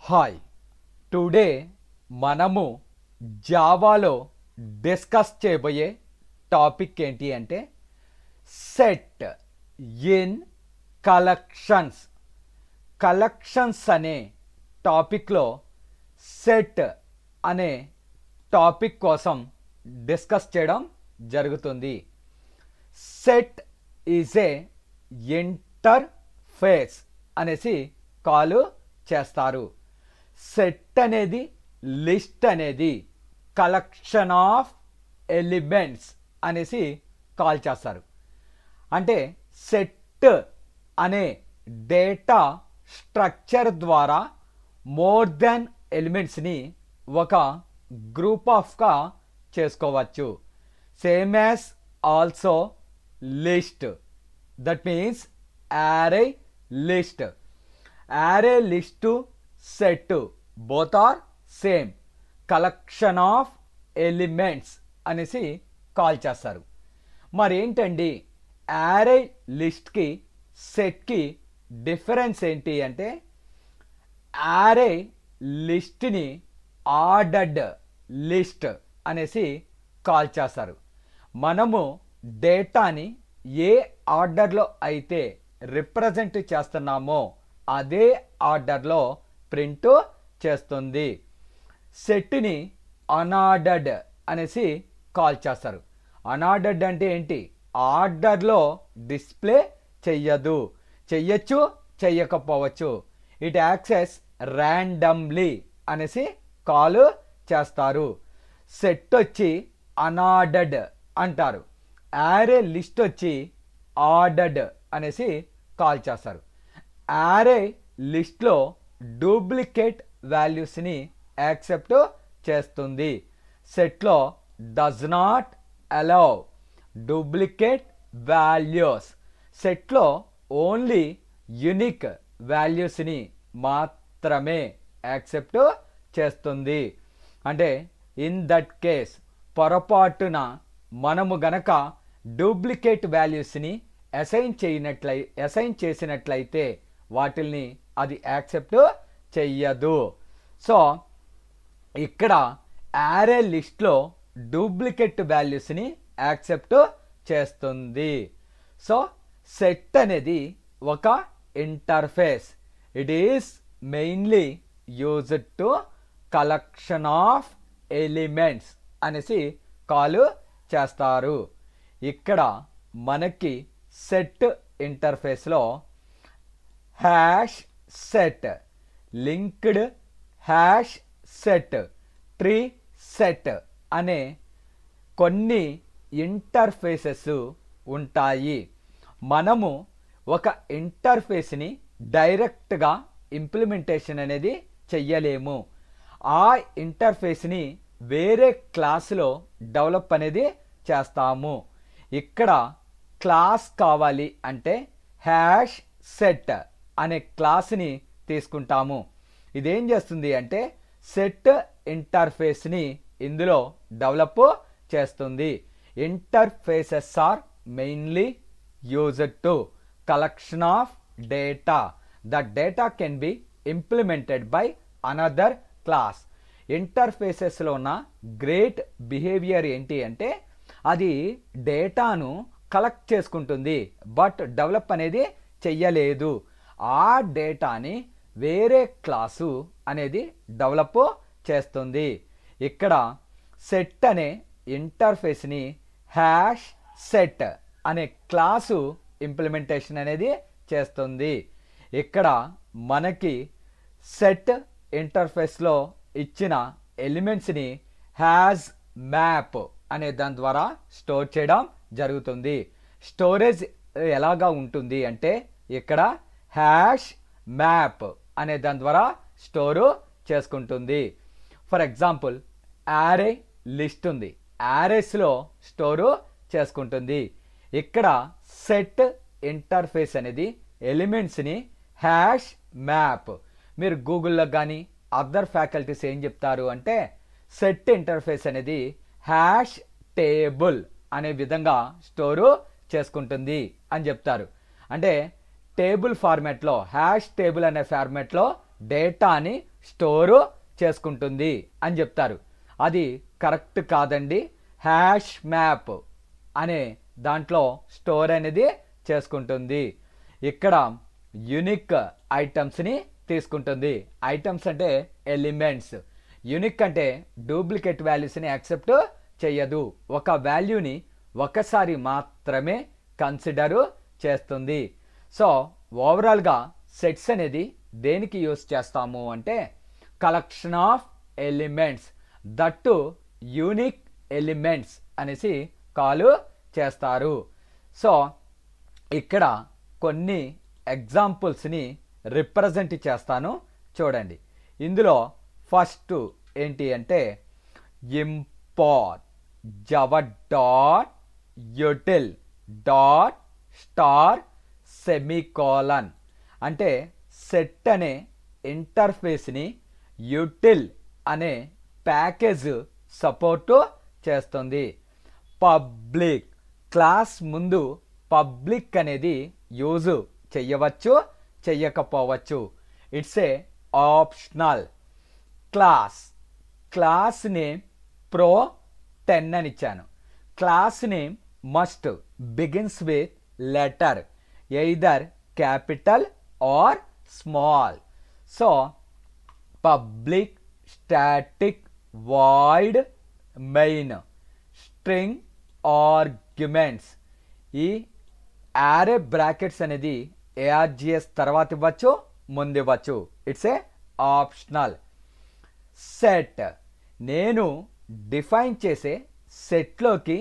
Hi today మనము జావాలో discuss చేయబోయే topic ఏంటి అంటే సెట్ ఇన్ కలెక్షన్స్. కలెక్షన్స్ అనే టాపిక్లో సెట్ అనే టాపిక్ కోసం డిస్కస్ చేయడం జరుగుతుంది. సెట్ ఈజ్ ఏ ఇంటర్ఫేస్ అనేసి కాల్ చేస్తారు. సెట్ అనేది లిస్ట్ అనేది కలెక్షన్ ఆఫ్ ఎలిమెంట్స్ అనేసి కాల్ చేస్తారు. అంటే సెట్ అనే డేటా స్ట్రక్చర్ ద్వారా మోర్ దెన్ ఎలిమెంట్స్ని ఒక గ్రూప్ ఆఫ్గా చేసుకోవచ్చు. Same as also list, that means array list. Array list set both are same, collection of elements అనేసి కాల్ చేస్తారు. మరి ఏంటండి యారే లిస్ట్కి సెట్కి డిఫరెన్స్ ఏంటి అంటే, యారే లిస్ట్ని ఆర్డర్డ్ లిస్ట్ అనేసి కాల్ చేస్తారు. మనము డేటాని ఏ ఆర్డర్లో అయితే రిప్రజెంట్ చేస్తున్నామో అదే ఆర్డర్లో ప్రింట్ చేస్తుంది. సెట్ని అన్ఆర్డర్డ్ అనేసి కాల్ చేస్తారు. అన్ఆర్డర్డ్ అంటే ఏంటి? ఆర్డర్లో డిస్ప్లే చెయ్యదు, చెయ్యొచ్చు చెయ్యకపోవచ్చు. ఇట్ యాక్సెస్ ర్యాండమ్లీ అనేసి కాల్ చేస్తారు. సెట్ వచ్చి అన్ఆర్డర్డ్ అంటారు. యారే లిస్ట్ వచ్చి ఆర్డర్డ్ అనేసి కాల్ చేస్తారు. యారే లిస్ట్లో డూప్లికేట్ వాల్యూస్ని యాక్సెప్ట్ చేస్తుంది. సెట్లో does not allow duplicate values. సెట్లో ఓన్లీ యునిక్ వాల్యూస్ని మాత్రమే యాక్సెప్ట్ చేస్తుంది. అంటే ఇన్ దట్ కేస్ పొరపాటున మనము గనక డూప్లికేట్ వాల్యూస్ని అసైన్ చేసినట్లయితే వాటిల్ని అది యాక్సెప్ట్ చెయ్యదు. సో ఇక్కడ యారే లిస్ట్లో డూప్లికేట్ వాల్యూస్ని యాక్సెప్ట్ చేస్తుంది. సో సెట్ అనేది ఒక interface. It is mainly used to collection of elements అనేసి కాల్ చేస్తారు. ఇక్కడ మనకి సెట్ ఇంటర్ఫేస్లో hash set, linked hash set, tree set అనే కొన్ని ఇంటర్ఫేసెస్ ఉంటాయి. మనము ఒక ఇంటర్ఫేస్ని డైరెక్ట్గా ఇంప్లిమెంటేషన్ అనేది చెయ్యలేము. ఆ ఇంటర్ఫేస్ని వేరే క్లాసులో డెవలప్ అనేది చేస్తాము. ఇక్కడ క్లాస్ కావాలి అంటే హ్యాష్ సెట్ అనే క్లాస్ని తీసుకుంటాము. ఇదేం చేస్తుంది అంటే సెట్ ఇంటర్ఫేస్ని ఇందులో డెవలప్ చేస్తుంది. Interfaces are mainly used to collection of data. The data can be implemented by another class. ఇంటర్ఫేసెస్లో ఉన్న గ్రేట్ బిహేవియర్ ఏంటి అంటే అది డేటాను కలెక్ట్ చేసుకుంటుంది, బట్ డెవలప్ అనేది చెయ్యలేదు. ఆ డేటాని వేరే క్లాసు అనేది డెవలప్ చేస్తుంది. ఇక్కడ సెట్ అనే ఇంటర్ఫేస్ని హ్యాష్ సెట్ అనే క్లాసు ఇంప్లిమెంటేషన్ అనేది చేస్తుంది. ఇక్కడ మనకి సెట్ ఇంటర్ఫేస్లో ఇచ్చిన ఎలిమెంట్స్ని హ్యాజ్ మ్యాప్ అనే దాని ద్వారా స్టోర్ చేయడం జరుగుతుంది. స్టోరేజ్ ఎలాగా ఉంటుంది అంటే ఇక్కడ హ్యాష్ మ్యాప్ అనే దాని ద్వారా స్టోరు చేసుకుంటుంది. ఫర్ ఎగ్జాంపుల్ యారే లిస్ట్ ఉంది, యారేస్లో స్టోరు చేసుకుంటుంది. ఇక్కడ సెట్ ఇంటర్ఫేస్ అనేది ఎలిమెంట్స్ని హ్యాష్ మ్యాప్. మీరు గూగుల్లో కానీ అదర్ ఫ్యాకల్టీస్ ఏం చెప్తారు అంటే సెట్ ఇంటర్ఫేస్ అనేది హ్యాష్ టేబుల్ అనే విధంగా స్టోరు చేసుకుంటుంది అని చెప్తారు. అంటే టేబుల్ ఫార్మాట్లో హ్యాష్ టేబుల్ అనే ఫార్మాట్లో డేటాని స్టోరు చేసుకుంటుంది అని చెప్తారు. అది కరెక్ట్ కాదండి. హ్యాష్ మ్యాప్ అనే దాంట్లో స్టోర్ అనేది చేసుకుంటుంది. ఇక్కడ యూనిక్ ఐటమ్స్ని తీసుకుంటుంది. ఐటమ్స్ అంటే ఎలిమెంట్స్, యూనిక్ అంటే డూప్లికేట్ వాల్యూస్ని యాక్సెప్ట్ చేయదు. ఒక వాల్యూని ఒకసారి మాత్రమే కన్సిడరు చేస్తుంది. సో ఓవరాల్గా సెట్స్ అనేది దేనికి యూస్ చేస్తాము అంటే collection of elements, that unique elements అనేసి కాల్ చేస్తారు. సో ఇక్కడ కొన్ని ఎగ్జాంపుల్స్ని రిప్రజెంట్ చేస్తాను చూడండి. ఇందులో ఫస్ట్ ఏంటి అంటే import java dot util dot star semicolon అంటే సెట్ అనే ఇంటర్ఫేస్ని యూటిల్ అనే ప్యాకేజ్ సపోర్టు చేస్తుంది. పబ్లిక్ క్లాస్ ముందు పబ్లిక్ అనేది యూజ్ చెయ్యవచ్చు, చెయ్యకపోవచ్చు. It's a optional. Class name pro10 అని ఇచ్చాను. Class name must begins with letter either capital or small. So public static void main string arguments. ఈ యారే బ్రాకెట్స్ అనేది ARGS తర్వాత ఇవ్వచ్చు, ముందు ఇవ్వచ్చు. It's a optional. సెట్ నేను డిఫైన్ చేసే సెట్లోకి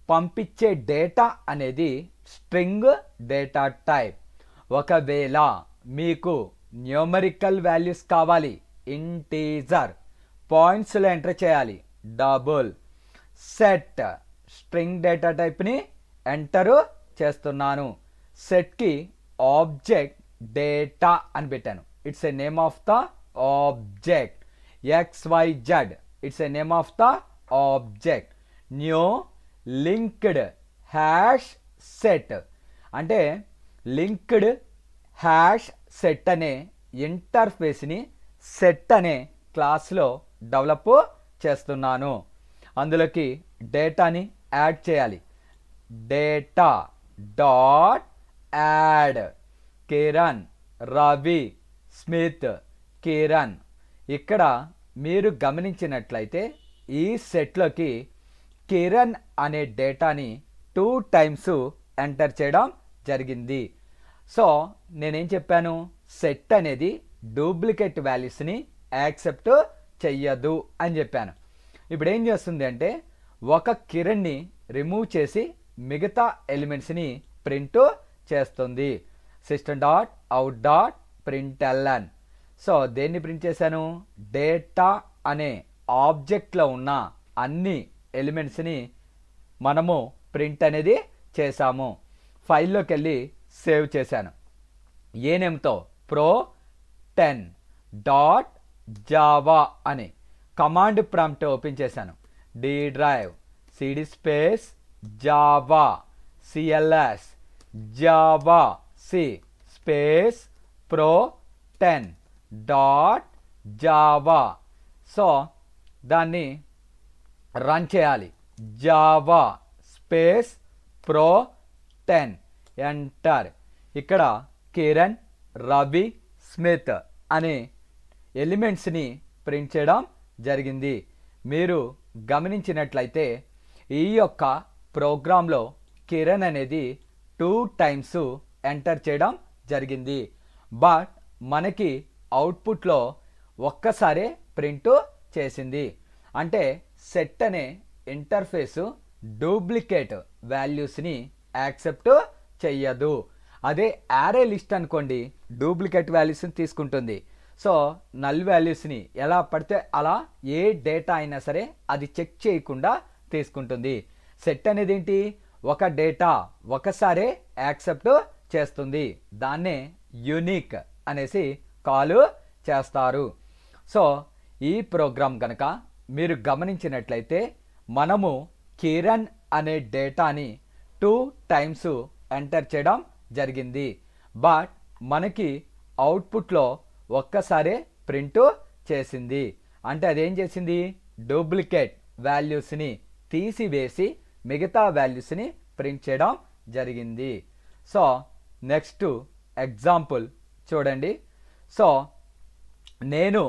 పంపించే డేటా అనేది స్ట్రింగ్ డేటా టైప్. ఒకవేళ మీకు న్యూమరికల్ వాల్యూస్ కావాలి, ఇంటీజర్ పాయింట్స్లో ఎంటర్ చేయాలి, డబుల్. సెట్ స్ట్రింగ్ డేటా టైప్ని ఎంటరు చేస్తున్నాను. సెట్కి ఆబ్జెక్ట్ డేటా అని పెట్టాను. It's a name of the object. XYZ it's a name of the object. New linked hash set అంటే లింక్డ్ హ్యాష్ సెట్ అనే ఇంటర్ఫేస్ని సెట్ అనే క్లాస్లో డెవలప్ చేస్తున్నాను. అందులోకి డేటాని యాడ్ చేయాలి. Data dot add Kiran, Ravi, Smith, Kiran. ఇక్కడ మీరు గమనించినట్లయితే ఈ సెట్లోకి కిరణ్ అనే డేటాని 2 టైమ్స్ ఎంటర్ చేయడం జరిగింది. సో నేనేం చెప్పాను, సెట్ అనేది డూప్లికేట్ వాల్యూస్ని యాక్సెప్ట్ చెయ్యదు అని చెప్పాను. ఇప్పుడు ఏం చేస్తుంది అంటే ఒక కిరణ్ని రిమూవ్ చేసి మిగతా ఎలిమెంట్స్ని ప్రింట్ చేస్తుంది. System dot out dot println. So దేన్ని ప్రింట్ చేశాను, డేటా అనే ఆబ్జెక్ట్లో ఉన్న అన్ని ఎలిమెంట్స్ని మనము ప్రింట్ అనేది చేసాము. ఫైల్లోకి వెళ్ళి సేవ్ చేశాను. ఏ నేమ్తో, pro10 డాట్ జావా అని కమాండ్ ప్రాంప్ట్ ఓపెన్ చేశాను. D drive cd space Java cls Java c space pro10 dot Java. So దాన్ని రన్ చేయాలి. Java space pro10 enter. ఇక్కడ కిరణ్, రవి, స్మిత్ అనే ఎలిమెంట్స్ని ప్రింట్ చేయడం జరిగింది. మీరు గమనించినట్లయితే ఈ యొక్క ప్రోగ్రాంలో కిరణ్ అనేది 2 టైమ్స్ ఎంటర్ చేయడం జరిగింది. బట్ మనకి అవుట్పుట్లో ఒక్కసారే ప్రింట్ చేసింది. అంటే సెట్ అనే ఇంటర్ఫేసు డూప్లికేట్ వాల్యూస్ని యాక్సెప్ట్ చెయ్యదు. అదే యారే లిస్ట్ అనుకోండి, డూప్లికేట్ వాల్యూస్ని తీసుకుంటుంది. సో నల్ వాల్యూస్ని ఎలా పడితే అలా ఏ డేటా అయినా సరే అది చెక్ చేయకుండా తీసుకుంటుంది. సెట్ అనేది ఏంటి, ఒక డేటా ఒకసారే యాక్సెప్ట్ చేస్తుంది. దాన్నే యూనిక్ అనేసి కాల్ చేస్తారు. సో ఈ ప్రోగ్రామ్ కనుక మీరు గమనించినట్లయితే మనము కిరణ్ అనే డేటాని 2 టైమ్స్ ఎంటర్ చేయడం జరిగింది. బట్ మనకి అవుట్పుట్లో ఒక్కసారే ప్రింట్ చేసింది. అంటే అదేం చేసింది, డూప్లికేట్ వాల్యూస్ని తీసివేసి మిగతా వాల్యూస్ని ప్రింట్ చేయడం జరిగింది. సో నెక్స్ట్ ఎగ్జాంపుల్ చూడండి. సో నేను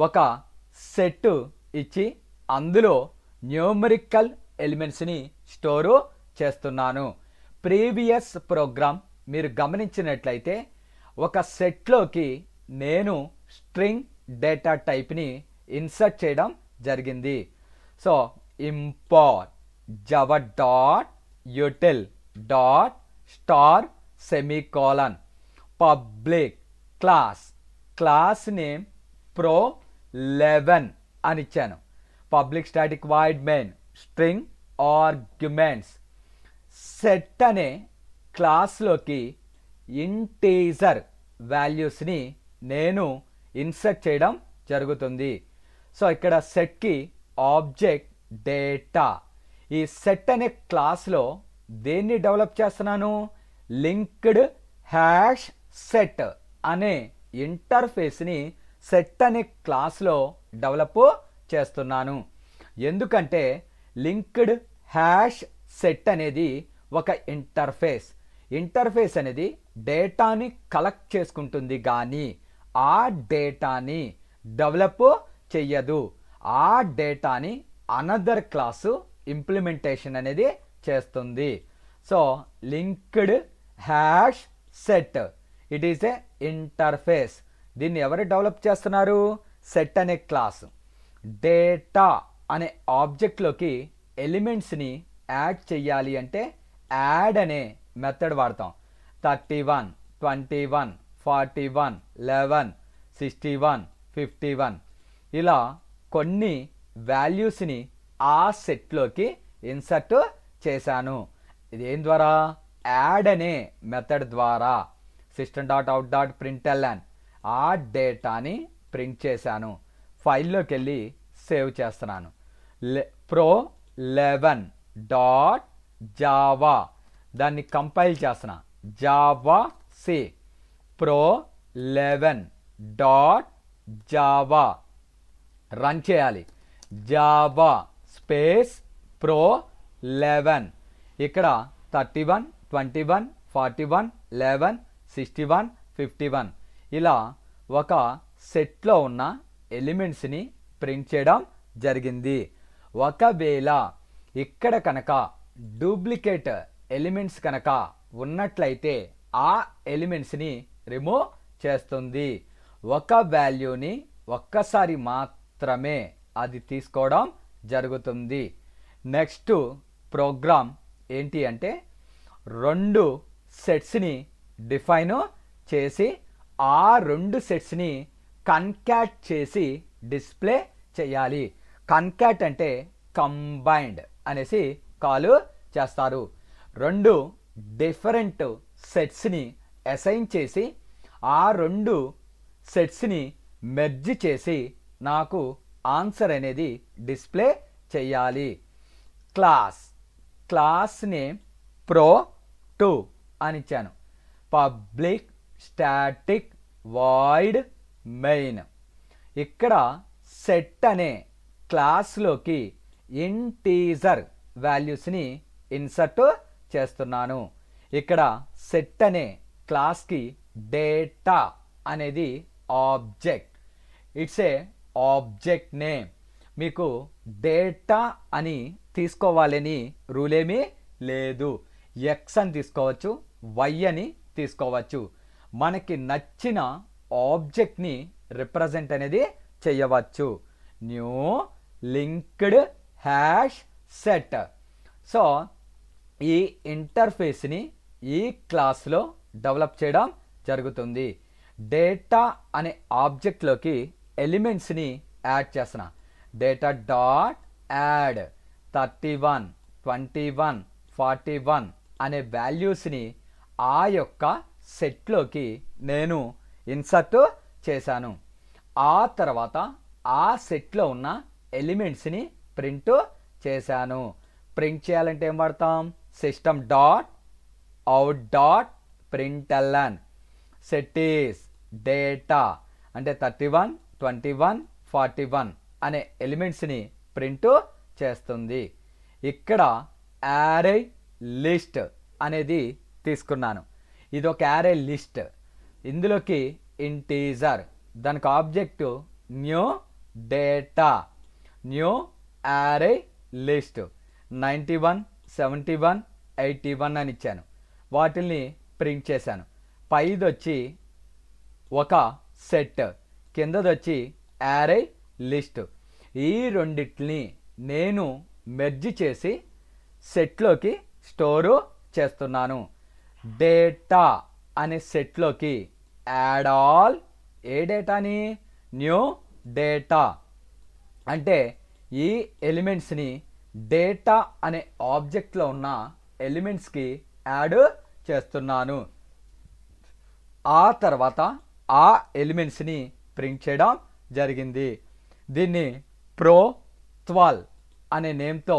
ఒక సెట్ ఇచ్చి అందులో న్యూమరికల్ ఎలిమెంట్స్ని స్టోరు చేస్తున్నాను. ప్రీవియస్ ప్రోగ్రామ్ మీరు గమనించినట్లయితే ఒక సెట్లోకి నేను స్ట్రింగ్ డేటా టైప్ని ఇన్సర్ట్ చేయడం జరిగింది. So import java dot util dot star semicolon public class name pro11 అని ఇచ్చాను. Public static void main string arguments. Set అనే క్లాస్లోకి ఇంటీజర్ వాల్యూస్ని నేను ఇన్సర్ట్ చేయడం జరుగుతుంది. సో ఇక్కడ సెట్కి ఆబ్జెక్ట్ డేటా. ఈ సెట్ అనే క్లాస్లో దేన్ని డెవలప్ చేస్తున్నాను, లింక్డ్ హ్యాష్ సెట్ అనే ఇంటర్ఫేస్ని సెట్ అనే క్లాస్లో డెవలప్ చేస్తున్నాను. ఎందుకంటే లింక్డ్ హ్యాష్ సెట్ అనేది ఒక ఇంటర్ఫేస్ అనేది డేటాని కలెక్ట్ చేసుకుంటుంది కానీ ఆ డేటాని డెవలప్ చెయ్యదు. ఆ డేటాని అనదర్ క్లాసు ఇంప్లిమెంటేషన్ అనేది చేస్తుంది. So linked hash set it is a interface. దీన్ని ఎవరు డెవలప్ చేస్తున్నారు, సెట్ అనే క్లాస్. డేటా అనే ఆబ్జెక్ట్లోకి ఎలిమెంట్స్ని యాడ్ చెయ్యాలి అంటే యాడ్ అనే మెథడ్ వాడతాం. 31, 21, 41, 11, 61, 51 ఇలా కొన్ని వాల్యూస్ని ఆ సెట్లోకి ఇన్సర్ట్ చేశాను. ఇదేం ద్వారా, యాడ్ అనే మెథడ్ ద్వారా. system.out.println ఆ డేటాని ప్రింట్ చేశాను. ఫైల్లోకి వెళ్ళి సేవ్ చేస్తున్నాను. pro11 డాట్ జావా దాన్ని కంపైల్ చేస్తున్నా. Java C pro11 dot Java run చేయాలి. జావా స్పేస్ pro11 ఇక్కడ 31, 21, 41, 11, 61, 51 ఇలా ఒక సెట్లో ఉన్న ఎలిమెంట్స్ని ప్రింట్ చేయడం జరిగింది. ఒకవేళ ఇక్కడ కనుక డూప్లికేట్ ఎలిమెంట్స్ కనుక ఉన్నట్లయితే ఆ ఎలిమెంట్స్ని రిమూవ్ చేస్తుంది. ఒక వాల్యూని ఒక్కసారి మాత్రమే అది తీసుకోవడం జరుగుతుంది. నెక్స్ట్ ప్రోగ్రామ్ ఏంటి అంటే 2 సెట్స్ని డిఫైన్ చేసి ఆ 2 సెట్స్ని కన్కాట్ చేసి డిస్ప్లే చేయాలి. కన్కాట్ అంటే కంబైన్డ్ అనేసి కాల్ చేస్తారు. 2 డిఫరెంట్ సెట్స్ని అసైన్ చేసి ఆ 2 సెట్స్ని మెర్జ్ చేసి నాకు ఆన్సర్ అనేది డిస్ప్లే చేయాలి. క్లాస్ నేమ్ pro2 అని ఇచ్చాను. Public static void main. ఇక్కడ సెట్ అనే క్లాస్లోకి ఇంటీజర్ వాల్యూస్ని ఇన్సర్ట్ చేస్తున్నాను. ఇక్కడ సెట్ అనే క్లాస్కి డేటా అనేది object. It's a object name. మీకు డేటా అని తీసుకోవాలని రూల్ ఏమీ లేదు. ఎక్స్ అని తీసుకోవచ్చు, వై అని తీసుకోవచ్చు. మనకి నచ్చిన ఆబ్జెక్ట్ని రిప్రజెంట్ అనేది చేయవచ్చు. New linked hash set. So ఈ ఇంటర్ఫేస్ని ఈ క్లాస్లో డెవలప్ చేయడం జరుగుతుంది. డేటా అనే ఆబ్జెక్ట్లోకి ఎలిమెంట్స్ని యాడ్ చేస్తున్నా. డేటా డాట్ యాడ్ 31, 21, 41 అనే వాల్యూస్ని ఆ యొక్క సెట్లోకి నేను ఇన్సర్ట్ చేశాను. ఆ తర్వాత ఆ సెట్లో ఉన్న ఎలిమెంట్స్ని ప్రింట్ చేశాను. ప్రింట్ చేయాలంటే ఏం వాడతాం, system dot out dot println set is data అంటే 31, 21, 41 అనే ఎలిమెంట్స్ని ప్రింట్ చేస్తుంది. ఇక్కడ యారే లిస్ట్ అనేది తీసుకున్నాను. ఇది ఒక యారే లిస్ట్. ఇందులోకి ఇంటీజర్, దానికి ఆబ్జెక్ట్ న్యూ డేటా, న్యూ యారే లిస్ట్ 91, 71, 81 అని ఇచ్చాను. వాటిల్ని ప్రింట్ చేశాను. పైది వచ్చి ఒక సెట్, కిందది వచ్చి యారే లిస్ట్. ఈ రెండిటిని నేను మెర్జ్ చేసి సెట్లోకి స్టోరు చేస్తున్నాను. డేటా అనే సెట్లోకి యాడ్ ఆల్, ఏ డేటాని, న్యూ డేటా. అంటే ఈ ఎలిమెంట్స్ని డేటా అనే ఆబ్జెక్ట్లో ఉన్న ఎలిమెంట్స్కి యాడ్ చేస్తున్నాను. ఆ తర్వాత ఆ ఎలిమెంట్స్ని ప్రింట్ చేయడం జరిగింది. దీన్ని pro12 అనే నేమ్తో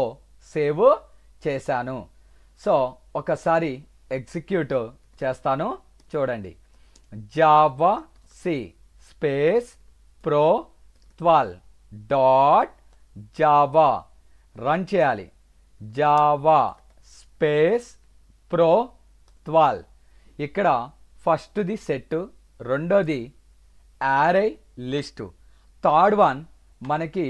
సేవ్ చేశాను. సో ఒకసారి ఎగ్జిక్యూట్ చేస్తాను, చూడండి. Java C space pro12 dot Java run చేయాలి. Java space pro12. ఇక్కడ ఫస్ట్ది సెట్, రెండోది యారే లిస్టు, థర్డ్ వన్ మనకి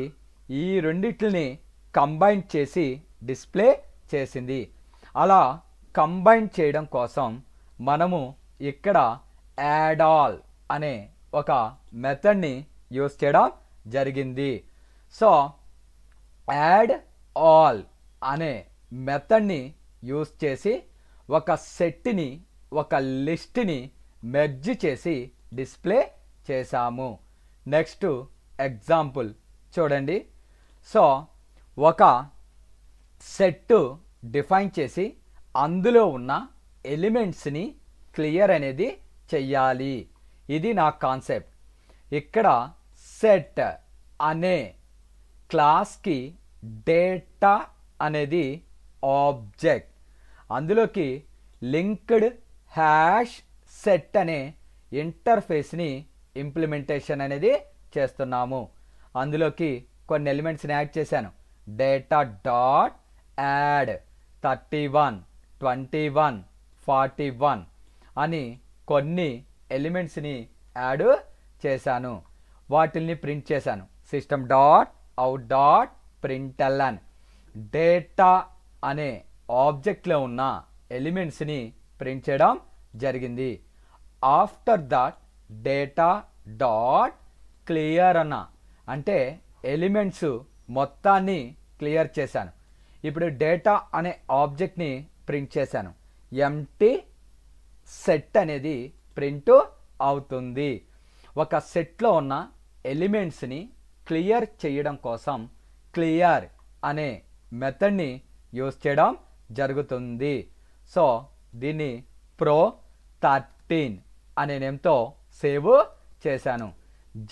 ఈ రెండిటిని కంబైన్ చేసి డిస్ప్లే చేసింది. అలా కంబైన్ చేయడం కోసం మనము ఇక్కడ యాడ్ ఆల్ అనే ఒక మెథడ్ని యూస్ చేయడం జరిగింది. సో యాడ్ ఆల్ అనే మెథడ్ని యూస్ చేసి ఒక సెట్ని, ఒక లిస్ట్ని మెర్జ్ చేసి డిస్ప్లే చేశాము. నెక్స్ట్ ఎగ్జాంపుల్ చూడండి. సో ఒక సెట్ డిఫైన్ చేసి అందులో ఉన్న ఎలిమెంట్స్ని క్లియర్ అనేది చెయ్యాలి. ఇది నా కాన్సెప్ట్. ఇక్కడ సెట్ అనే క్లాస్కి డేటా అనేది ఆబ్జెక్ట్, అందులోకి లింక్డ్ హ్యాష్ సెట్ అనే ఇంటర్ఫేస్ని ఇంప్లిమెంటేషన్ అనేది చేస్తున్నాము. అందులోకి కొన్ని ఎలిమెంట్స్ని యాడ్ చేశాను. డేటా డాట్ యాడ్ 31, 21, 41 అని కొన్ని ఎలిమెంట్స్ని యాడ్ చేశాను. వాటిల్ని ప్రింట్ చేశాను. System dot out dot println data అనే ఆబ్జెక్ట్లో ఉన్న ఎలిమెంట్స్ని ప్రింట్ చేయడం జరిగింది. After that data dot clear అన్న, అంటే ఎలిమెంట్స్ మొత్తాన్ని క్లియర్ చేశాను. ఇప్పుడు డేటా అనే ఆబ్జెక్ట్ని ప్రింట్ చేశాను. ఎంటీ సెట్ అనేది ప్రింట్ అవుతుంది. ఒక సెట్లో ఉన్న ఎలిమెంట్స్ని క్లియర్ చేయడం కోసం క్లియర్ అనే మెథడ్ని యూస్ చేయడం జరుగుతుంది. సో దీన్ని pro13 అనే నేమ్తో సేవ్ చేశాను.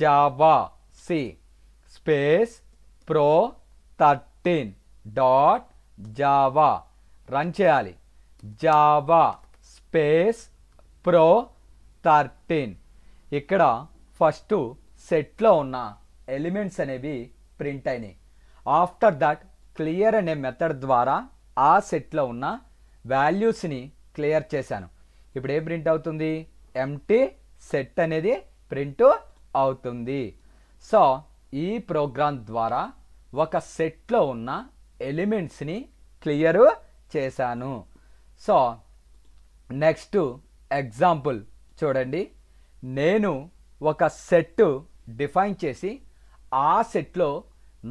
Java C space pro13 dot Java run చేయాలి. Java space pro13. ఇక్కడ ఫస్ట్ సెట్లో ఉన్న ఎలిమెంట్స్ అనేవి ప్రింట్ అయినాయి. ఆఫ్టర్ దట్ క్లియర్ అనే మెథడ్ ద్వారా ఆ సెట్లో ఉన్న వాల్యూస్ని క్లియర్ చేశాను. ఇప్పుడు ఏ ప్రింట్ అవుతుంది? ఎంటీ సెట్ అనేది ప్రింట్ అవుతుంది. సో ఈ ప్రోగ్రామ్ ద్వారా ఒక సెట్లో ఉన్న ఎలిమెంట్స్ని క్లియర్ చేశాను. సో నెక్స్ట్ ఎగ్జాంపుల్ చూడండి. నేను ఒక సెట్ డిఫైన్ చేసి ఆ సెట్లో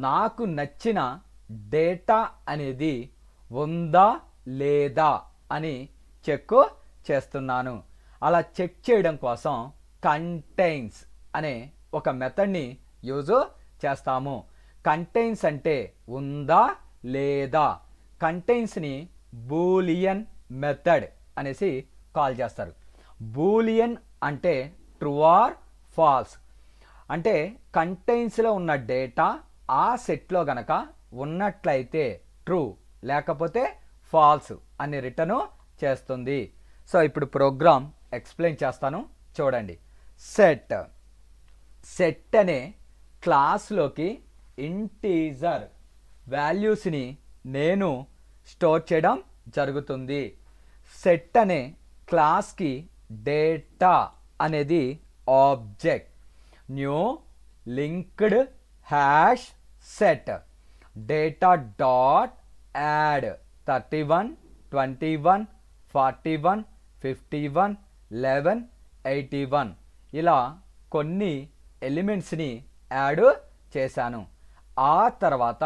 నాకు నచ్చిన డేటా అనేది ఉందా లేదా అని చెక్ చేస్తున్నాను. అలా చెక్ చేయడం కోసం కంటైన్స్ అనే ఒక మెథడ్ని యూజ్ చేస్తాము. కంటైన్స్ అంటే ఉందా లేదా. కంటైన్స్ని బూలియన్ మెథడ్ అనేసి కాల్ చేస్తారు. బూలియన్ అంటే ట్రూ ఆర్ ఫాల్స్. అంటే కంటైన్స్లో ఉన్న డేటా ఆ సెట్లో గనక ఉన్నట్లయితే ట్రూ, లేకపోతే ఫాల్స్ అని రిటర్న్ చేస్తుంది. సో ఇప్పుడు ప్రోగ్రామ్ ఎక్స్ప్లెయిన్ చేస్తాను, చూడండి. సెట్ అనే క్లాస్లోకి ఇంటీజర్ వాల్యూస్ని నేను స్టోర్ చేయడం జరుగుతుంది. సెట్ అనే క్లాస్కి డేటా అనేది object. New linked hash set data dot add 31 21 41 51 11 81 ఇలా కొన్ని ఎలిమెంట్స్ని యాడ్ చేశాను. ఆ తర్వాత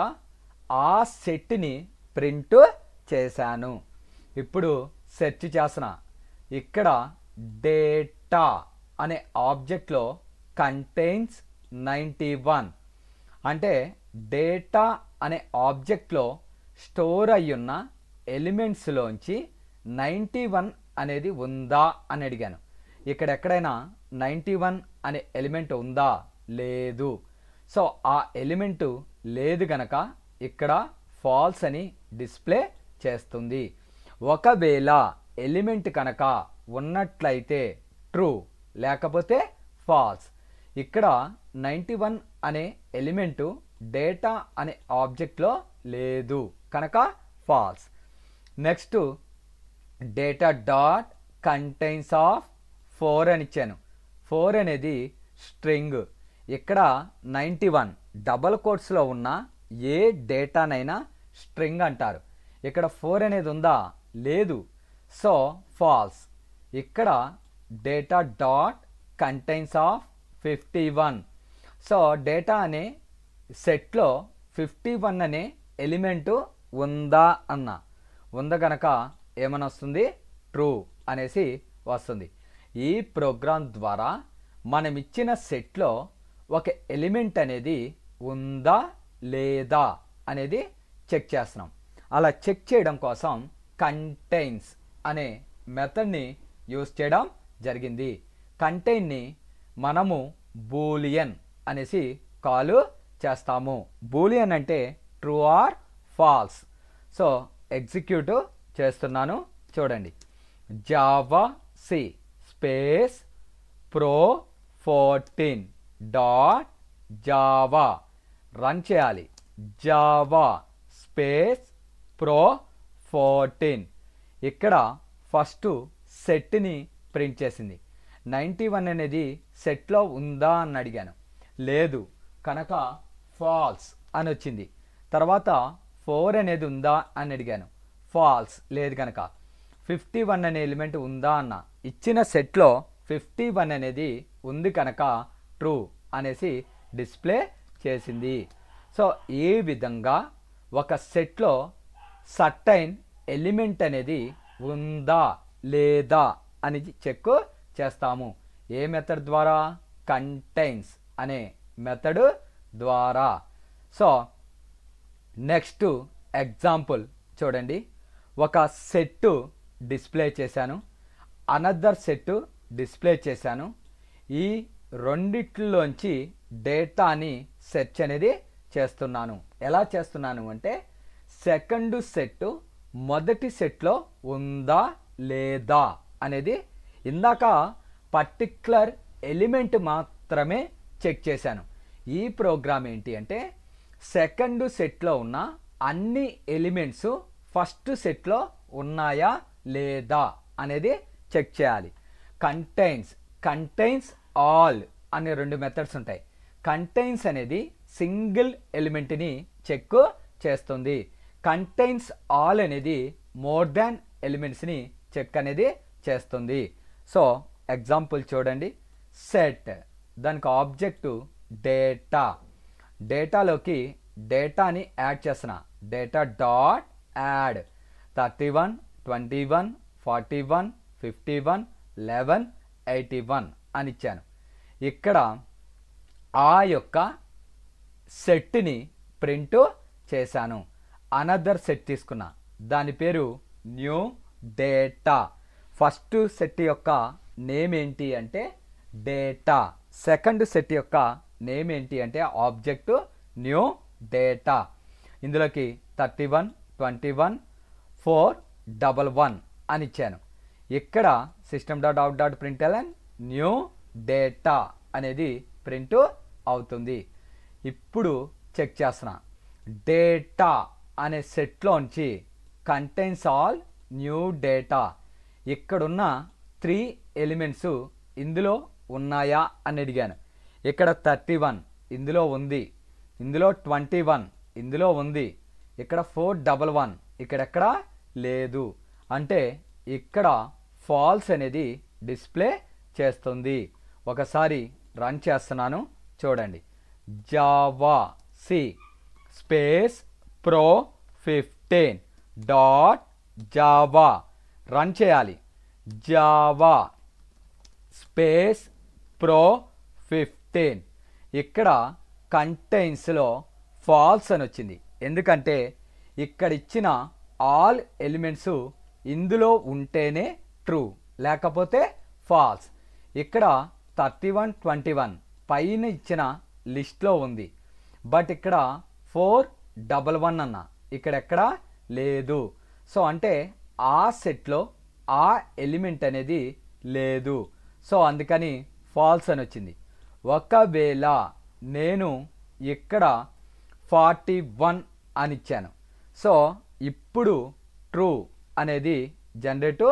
ఆ సెట్ని ప్రింట్ చేశాను. ఇప్పుడు సెర్చ్ చేసిన ఇక్కడ డేటా అనే ఆబ్జెక్ట్లో కంటైన్స్ 91 అంటే డేటా అనే ఆబ్జెక్ట్లో స్టోర్ అయ్యున్న ఎలిమెంట్స్లోంచి 91 అనేది ఉందా అని అడిగాను. ఇక్కడ ఎక్కడైనా 91 అనే ఎలిమెంట్ ఉందా? లేదు. సో ఆ ఎలిమెంటు లేదు గనక ఇక్కడ ఫాల్స్ అని డిస్ప్లే చేస్తుంది. ఒకవేళ ఎలిమెంట్ కనుక ఉన్నట్లయితే ట్రూ, లేకపోతే ఫాల్స్. ఇక్కడ 91 అనే ఎలిమెంటు డేటా అనే ఆబ్జెక్ట్లో లేదు కనుక false. Next data dot contains of 4 అని ఇచ్చాను. 4 అనేది స్ట్రింగ్. ఇక్కడ 91 డబల్ కోట్స్లో ఉన్న ఏ డేటానైనా స్ట్రింగ్ అంటారు. ఇక్కడ 4 అనేది ఉందా? లేదు. So false. ఇక్కడ data dot contains of 51. So data అనే సెట్లో 51 అనే ఎలిమెంటు ఉందా అన్న. ఉంద గనక ఏమని వస్తుంది? ట్రూ అనేసి వస్తుంది. ఈ ప్రోగ్రాం ద్వారా మనం ఇచ్చిన సెట్లో ఒక ఎలిమెంట్ అనేది ఉందా లేదా అనేది చెక్ చేస్తున్నాం. అలా చెక్ చేయడం కోసం కంటైన్స్ అనే మెథడ్ని యూజ్ చేయడం జరిగింది. కంటైన్ని మనము బూలియన్ అనేసి కాల్ చేస్తాము. బూలియన్ అంటే true or false. So execute చేస్తున్నాను చూడండి. Java C space pro 14 dot Java run చేయాలి. జావా స్పేస్ ప్రో 14 ఇక్కడ ఫస్ట్ సెట్ని ప్రింట్ చేసింది. 91 అనేది సెట్లో ఉందా అని అడిగాను. లేదు కనుక ఫాల్స్ అని వచ్చింది. తర్వాత 4 అనేది ఉందా అని అడిగాను. ఫాల్స్ లేదు కనుక 51 అనే ఎలిమెంట్ ఉందా అన్న. ఇచ్చిన సెట్లో 51 అనేది ఉంది కనుక ట్రూ అనేసి డిస్ప్లే చేసింది. సో ఈ విధంగా ఒక సెట్లో సర్టైన్ ఎలిమెంట్ అనేది ఉందా లేదా అని చెక్ చేస్తాము. ఏ మెథడ్ ద్వారా? కంటైన్స్ అనే మెథడ్ ద్వారా. సో నెక్స్ట్ ఎగ్జాంపుల్ చూడండి. ఒక సెట్ డిస్ప్లే చేశాను, అనదర్ సెట్ డిస్ప్లే చేశాను. ఈ రెండిట్లోంచి డేటాని సెర్చ్ అనేది చేస్తున్నాను. ఎలా చేస్తున్నాను అంటే సెకండ్ సెట్ మొదటి సెట్లో ఉందా లేదా అనేది. ఇందాక పర్టిక్యులర్ ఎలిమెంట్ మాత్రమే చెక్ చేశాను. ఈ ప్రోగ్రామ్ ఏంటి అంటే సెకండ్ సెట్లో ఉన్న అన్ని ఎలిమెంట్స్ ఫస్ట్ సెట్లో ఉన్నాయా లేదా అనేది చెక్ చేయాలి. కంటైన్స్ ఆల్ అనే 2 మెథడ్స్ ఉంటాయి. కంటైన్స్ అనేది సింగిల్ ఎలిమెంట్ని చెక్ చేస్తుంది. కంటైన్స్ ఆల్ అనేది మోర్ దాన్ ఎలిమెంట్స్ని చెక్ అనేది చేస్తుంది. సో ఎగ్జాంపుల్ చూడండి. సెట్ దానికి ఆబ్జెక్టు డేటా. డేటాలోకి డేటాని యాడ్ చేసిన డేటా డాట్ యాడ్ 31 21 41 51 11 81 అని ఇచ్చాను. ఇక్కడ ఆ యొక్క సెట్ని ప్రింట్ చేశాను. అనదర్ సెట్ తీసుకున్నా, దాని పేరు న్యూ డేటా. ఫస్ట్ సెట్ యొక్క నేమ్ ఏంటి అంటే డేటా. సెకండ్ సెట్ యొక్క నేమ్ ఏంటి అంటే ఆబ్జెక్ట్ న్యూ డేటా. ఇందులోకి 31 21 4 11 అని ఇచ్చాను. ఇక్కడ system.out.println న్యూ డేటా అనేది ప్రింట్ అవుతుంది. ఇప్పుడు చెక్ చేస్తున్నా. డేటా అనే సెట్లోంచి కంటైన్స్ ఆల్ న్యూ డేటా, ఇక్కడున్న 3 ఎలిమెంట్స్ ఇందులో ఉన్నాయా అని అడిగాను. ఇక్కడ 31 ఇందులో ఉంది, ఇందులో 21 ఇందులో ఉంది, ఇక్కడ 411 ఇక్కడెక్కడ లేదు. అంటే ఇక్కడ ఫాల్స్ అనేది డిస్ప్లే చేస్తుంది. ఒకసారి రన్ చేస్తున్నాను చూడండి. Java C space pro 15 dot Java run చేయాలి. జావా స్పేస్ ప్రో 15 ఇక్కడ కంటైన్స్లో ఫాల్స్ అని వచ్చింది. ఎందుకంటే ఇక్కడ ఇచ్చిన ఆల్ ఎలిమెంట్స్ ఇందులో ఉంటేనే ట్రూ, లేకపోతే ఫాల్స్. ఇక్కడ 31 21 పైన ఇచ్చిన లిస్ట్లో ఉంది, బట్ ఇక్కడ 411 అన్న ఇక్కడెక్కడ లేదు. సో అంటే ఆ సెట్లో ఆ ఎలిమెంట్ అనేది లేదు. సో అందుకని ఫాల్స్ అని వచ్చింది. ఒకవేళ నేను ఇక్కడ 41 అని ఇచ్చాను, సో ఇప్పుడు ట్రూ అనేది జనరేట్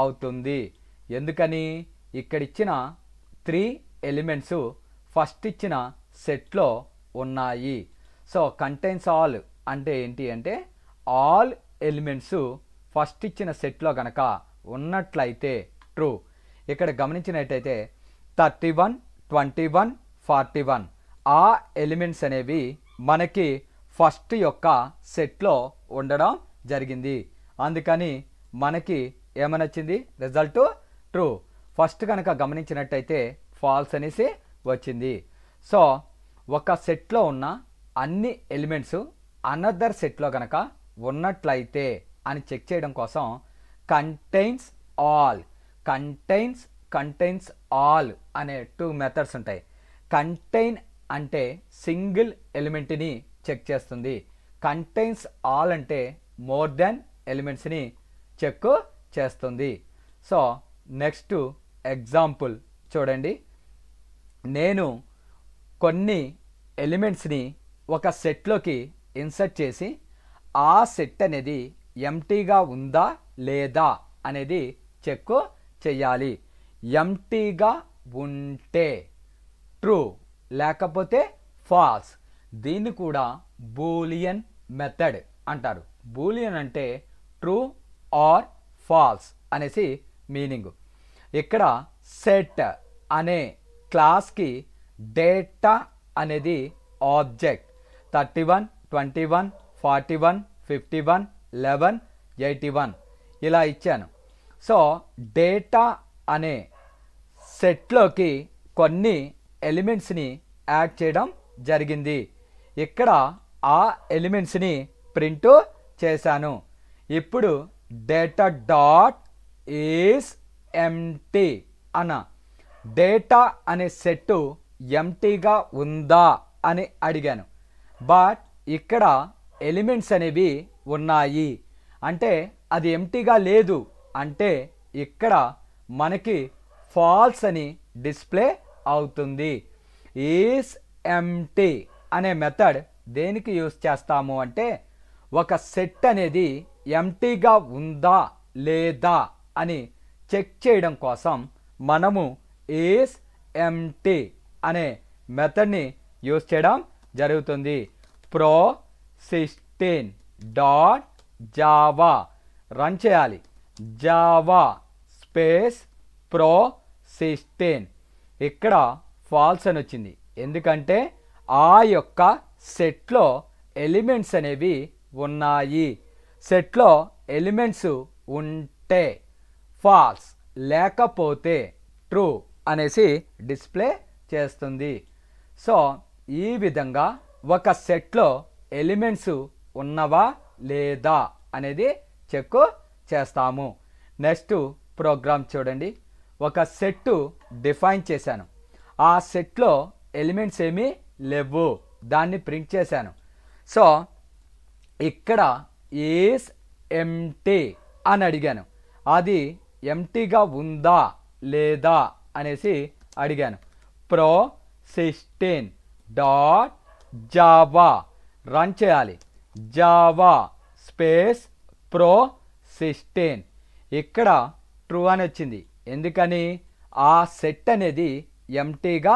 అవుతుంది. ఎందుకని ఇక్కడ ఇచ్చిన 3 ఎలిమెంట్స్ ఫస్ట్ ఇచ్చిన సెట్లో ఉన్నాయి. సో కంటైన్స్ ఆల్ అంటే ఏంటి అంటే ఆల్ ఎలిమెంట్స్ ఫస్ట్ ఇచ్చిన సెట్లో కనుక ఉన్నట్లయితే ట్రూ. ఇక్కడ గమనించినట్టయితే 31 21 41 ఆ ఎలిమెంట్స్ అనేవి మనకి ఫస్ట్ యొక్క సెట్లో ఉండడం జరిగింది. అందుకని మనకి ఏమనొచ్చింది రిజల్ట్ ట్రూ. ఫస్ట్ కనుక గమనించినట్టయితే ఫాల్స్ అనేసి వచ్చింది. సో ఒక సెట్లో ఉన్న అన్ని ఎలిమెంట్స్ అనదర్ సెట్లో కనుక ఉన్నట్లయితే అని చెక్ చేయడం కోసం కంటైన్స్ ఆల్ కంటైన్స్ ఆల్ అనే 2 మెథడ్స్ ఉంటాయి. కంటైన్ అంటే సింగిల్ ఎలిమెంట్ని చెక్ చేస్తుంది. కంటైన్స్ ఆల్ అంటే మోర్ దెన్ ఎలిమెంట్స్ని చెక్ చేస్తుంది. సో నెక్స్ట్ ఎగ్జాంపుల్ చూడండి. నేను కొన్ని ఎలిమెంట్స్ని ఒక సెట్లోకి ఇన్సర్ట్ చేసి ఆ సెట్ అనేది ఎంటీగా ఉందా లేదా అనేది చెక్ చేయాలి. ఎంటీగా ఉంటే ట్రూ, లేకపోతే ఫాల్స్. దీన్ని కూడా బూలియన్ మెథడ్ అంటారు. బూలియన్ అంటే ట్రూ ఆర్ ఫాల్స్ అనేసి మీనింగ్. ఇక్కడ సెట్ అనే క్లాస్కి డేటా అనేది ఆబ్జెక్ట్. 31 21 41 51 11 81 ఇలా ఇచ్చాను. సో డేటా అనే సెట్లోకి కొన్ని ఎలిమెంట్స్ని యాడ్ చేయడం జరిగింది. ఇక్కడ ఆ ఎలిమెంట్స్ని ప్రింట్ చేశాను. ఇప్పుడు డేటా డాట్ ఈజ్ ఎంటీ అన్న డేటా అనే సెట్ ఎంటీగా ఉందా అని అడిగాను. బట్ ఇక్కడ ఎలిమెంట్స్ అనేవి ఉన్నాయి, అంటే అది ఎంటీగా లేదు. అంటే ఇక్కడ మనకి ఫాల్స్ అని డిస్ప్లే అవుతుంది. ఈజ్ ఎంటీ అనే మెథడ్ దేనికి యూస్ చేస్తాము అంటే ఒక సెట్ అనేది ఎంటీగా ఉందా లేదా అని చెక్ చేయడం కోసం మనము ఈజ్ ఎంటీ అనే మెథడ్ని యూస్ చేయడం జరుగుతుంది. ప్రో 16 డాట్ జావా రన్ చేయాలి. జావా స్పేస్ ప్రో 16 ఇక్కడ ఫాల్స్ అని వచ్చింది. ఎందుకంటే ఆ యొక్క సెట్లో ఎలిమెంట్స్ అనేవి ఉన్నాయి. సెట్లో ఎలిమెంట్స్ ఉంటే ఫాల్స్, లేకపోతే ట్రూ అనేసి డిస్ప్లే చేస్తుంది. సో ఈ విధంగా ఒక సెట్లో ఎలిమెంట్స్ ఉన్నవా లేదా అనేది చెక్ చేస్తాము. నెక్స్ట్ ప్రోగ్రామ్ చూడండి. ఒక సెట్ డిఫైన్ చేశాను. ఆ సెట్లో ఎలిమెంట్స్ ఏమీ లేవు, దాన్ని ప్రింట్ చేశాను. సో ఇక్కడ ఈజ్ ఎంటీ అని అడిగాను. అది ఎంటీగా ఉందా లేదా అనేసి అడిగాను. ప్రో 16 డాట్ జావా రన్ చేయాలి. Java space pro 16. ఇక్కడ ట్రూ అని వచ్చింది. ఎందుకని? ఆ సెట్ అనేది ఎంటీగా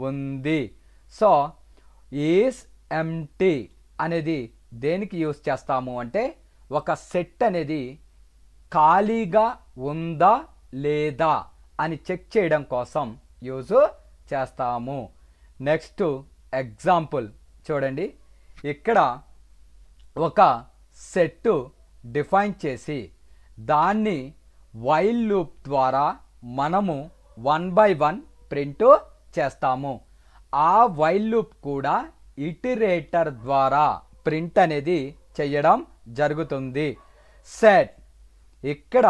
ఉంది. సో ఈస్ ఎంటీ అనేది దేనికి యూస్ చేస్తాము అంటే ఒక సెట్ అనేది ఖాళీగా ఉందా లేదా అని చెక్ చేయడం కోసం యూజ్ చేస్తాము. నెక్స్ట్ ఎగ్జాంపుల్ చూడండి. ఇక్కడ ఒక సెట్ డిఫైన్ చేసి దాన్ని వైల్ లూప్ ద్వారా మనము 1 by 1 ప్రింట్ చేస్తాము. ఆ వైల్ లూప్ కూడా ఇటరేటర్ ద్వారా ప్రింట్ అనేది చేయడం జరుగుతుంది. సెట్ ఇక్కడ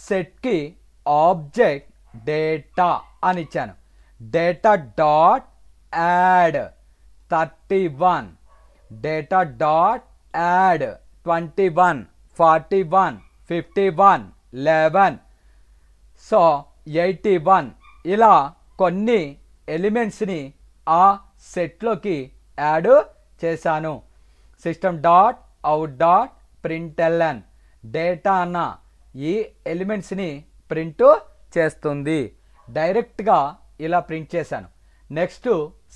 సెట్కి ఆబ్జెక్ట్ డేటా అని ఇచ్చాను. Data dot add 31, data dot add 21, 41, 51, 11, so 81 ఇలా కొన్ని ఎలిమెంట్స్ని ఆ సెట్లోకి యాడ్ చేశాను. System dot out dot println data అన్న ఈ ఎలిమెంట్స్ని ప్రింట్ చేస్తుంది. డైరెక్ట్గా ఇలా ప్రింట్ చేశాను. నెక్స్ట్